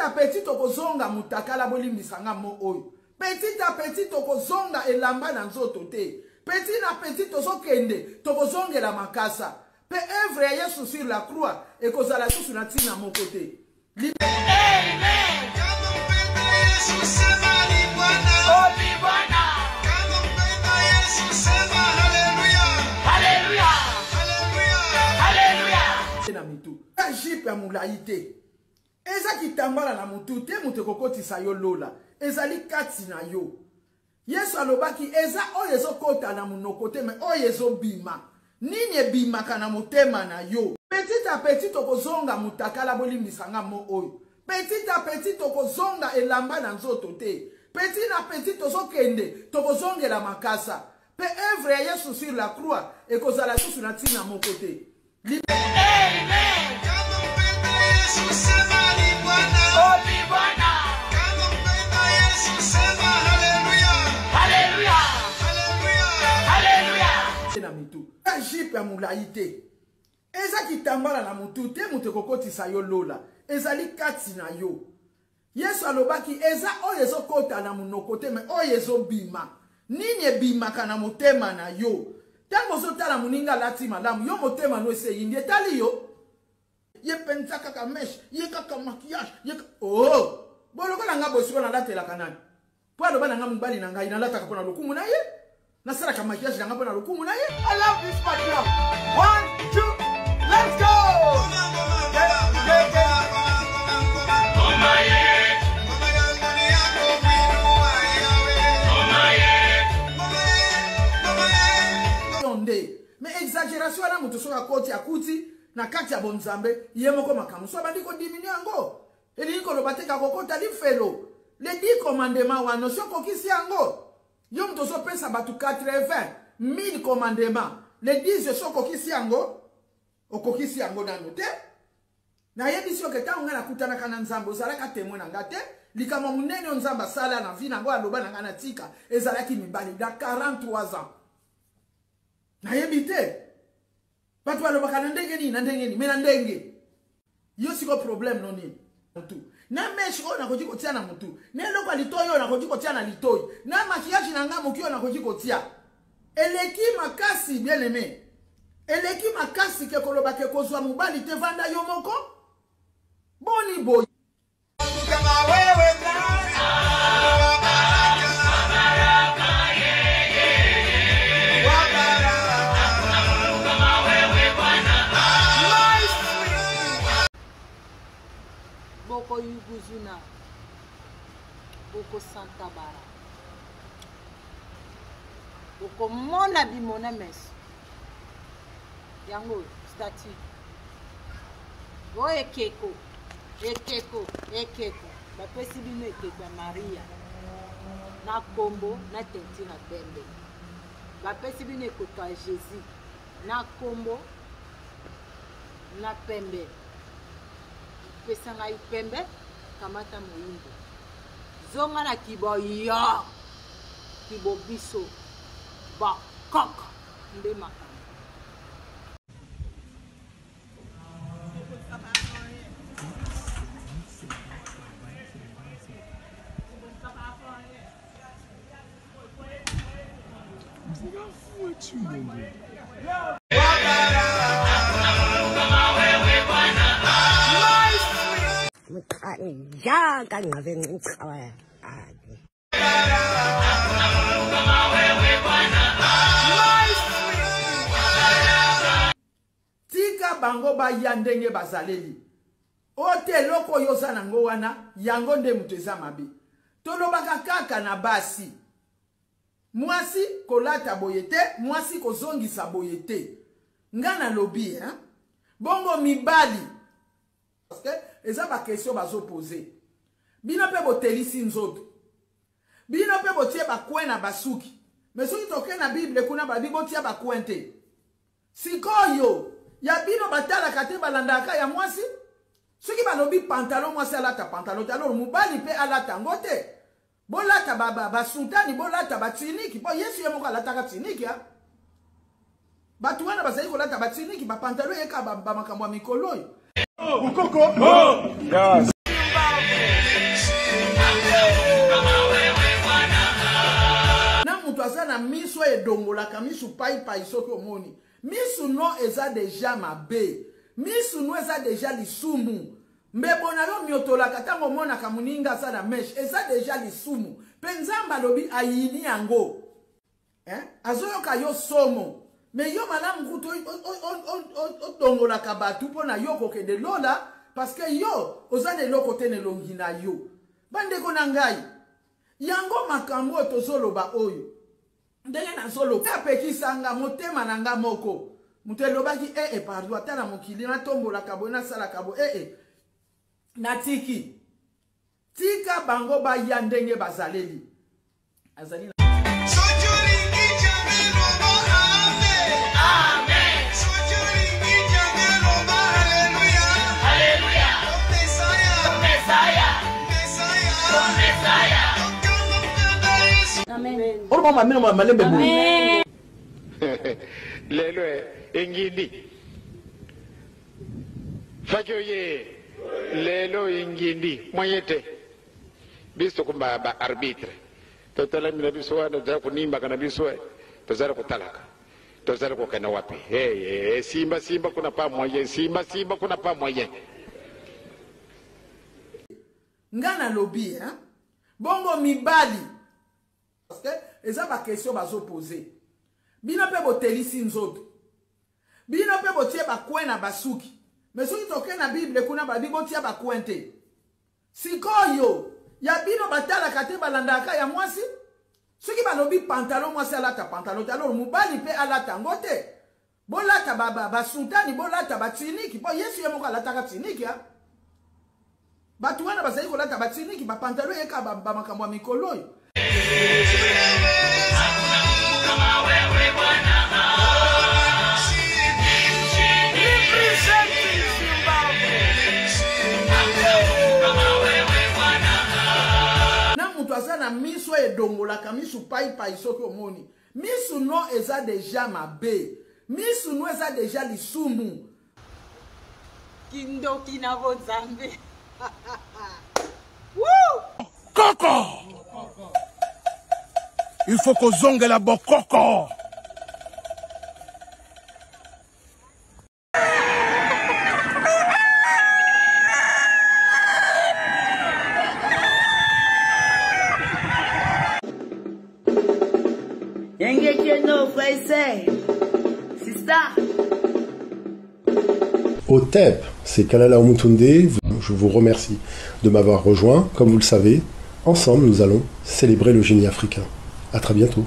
à petit tokozonga mutakala bolimbisanga mo oyo. Petit à petit tokozonga elamba na nzoto te. Petit à petit tozokende tokozongela makasa. Pe œuvre ya Yesu sur la croix et kozala susu na tina mon côté. Amen. Jipe ya mulaite eza kitambala na mutu te mutu kokotisa yo lola ezali kati na yo. Yesu alobaki eza oyo ezokota na munoko te me oyo ezobima nini ebimaka na motema na yo. Petit à petit tokozonga mutakala bolimbisanga mo oyo. Petit à petit tokozonga elamba na nzoto te. Petit à petit tozokende tokozongela makasa. Pe œuvre ya Yesu sur la croix ekozala susu na tina mon côté. Amen. Jipe ya mulaite eza kitambala na mutu te mutu kokotisa yo lola ezali kati na yo. Yesu alobaki eza oyo ezokota na munoko te me oyo ezobima nini ebimaka na motema na yo. Tango zotala muninga lati malamu yo motema no ese yindi etali yo. Ye penza kaka mesh, ye kaka maquillage, ye oh bolo kana nga bosi na latela kanani. Po aloba na nga mbali na ngai na lata ka pona lokumu na ye. Na sala ka maquillage na nga pona lokumu na ye. I love this party. 1 2 let's go. Mais exagération na mutu soka koti akuti na kati ya bonzambe yemoko makamu so bandiko dimini yango eliko lobateka kokota lifelo les 10 commandements wana soko kisi yango yo mutu so pesa batu 80,000 commandements les 10 soko kisi yango okokisi yango nanu te na yebi sio keta ngana kutana kana nzambo zalaka témoin na ngate likama munene nzamba sala na vina ngo aloba na ngana tika ezalaki mibali da 43 ans. Na yebite batu balobaka na ndenge ni na ndenge ni mena ndenge yo siko problem no ni mutu na meshi o na kojiko tia na mutu na loko litoyo na kojiko tia na litoyo na maquillage na nga mokio na kojiko tia eleki makasi bien aimé eleki makasi ke kolobaka kozwa mubali te vanda yo moko boni boy kama wewe Boko Yuguzuna, Boko Santa Bara, Boko Mona Bimona Mes, Yango, Stati, Go Ekeko, Bapesi Bino Ekeko Maria, na Kombo, na Tenti na Bembe, Bapesi Bino Ekeko Jésus, na Kombo, na Pembe. Pesanga ipembe kamata moyindo zonga na kibo yo kibo biso ba kok nde makama ya kan ngaveng cawa tika bango ba yandenge bazaleli ote loko yoza nango wana yango nde mutu eza mabe tolobaka kaka na basi mwasi kolata boyete mwasi kozongisa boyete ngana lobi hein bongo mibali parce que eza ba question bazo poser bino pe botelisi nzoto bino pe botie ba kwena basuki mais soki toke na bible kuna ba bibo tia ba kwente sikoyo ya bino batala kate balandaka ya mwasi soki balobi pantalon mwasi alata pantalon alors mubali pe alata ngote bolata ba sultani bolata ba tsiniki po Yesu ye moko alata ka tsiniki ha batu wana bazali kolata ba tsiniki ba pantalon yeka ba makambo ya mikolo. Ukoko. Oh, yes. miso edongolaka misu pai soki omoni misu no eza deja mabe misu no eza deja lisumu mbebo na yo miotolaka ntango omonaka moninga aza na meshe eza deja lisumu mpe nzambe alobi ayini yango azoyoka yo somo me yo malamu kutu odongolaka bato mpo na yo kokende lola parceke yo oza na eloko te na elongi na yo bandeko na ngai yango makambo tozoloba oyo ndenge nazoloba apekisanga motema na nga moko moto elobaki pardon ata na mokili natombolaka boye nasalaka boye natiki tika bango baya ndenge bazaleli azali Amen. Lelo engindi fajoye lelo engindi moyete biso kumba ba arbitre totala mina biso wana za kunimba kana biso tozara kutalaka tozara kukana wapi simba kuna pa moyen simba kuna pa moyen ngana lobi bongo mibali parce que eza ba question bazo poser bino pe botelisi nzoto bino pe botie ba kwena basuki mais soki toke na bible kuna ba bibo tia ba kwente sikoyo ya bino batala kate balandaka ya mwasi soki balobi pantalon mwasi alata pantalon alors mubali pe alata ngote bolata ba sultani bolata ba tsiniki po Yesu ye moko alata ka tsiniki batu wana bazali kolata ba tsiniki ba pantalon yeka ba makambo ya mikolo yo na mutu aza na miso edongolaka misu pai soki omoni misu no eza deja mabe misu no eza deja lisumu Kindoki na bonzambe. Coco! Il faut qu'on zongue la bokoko! Otep, c'est Kalala Omutunde, je vous remercie de m'avoir rejoint. Comme vous le savez, ensemble nous allons célébrer le génie africain. À très bientôt.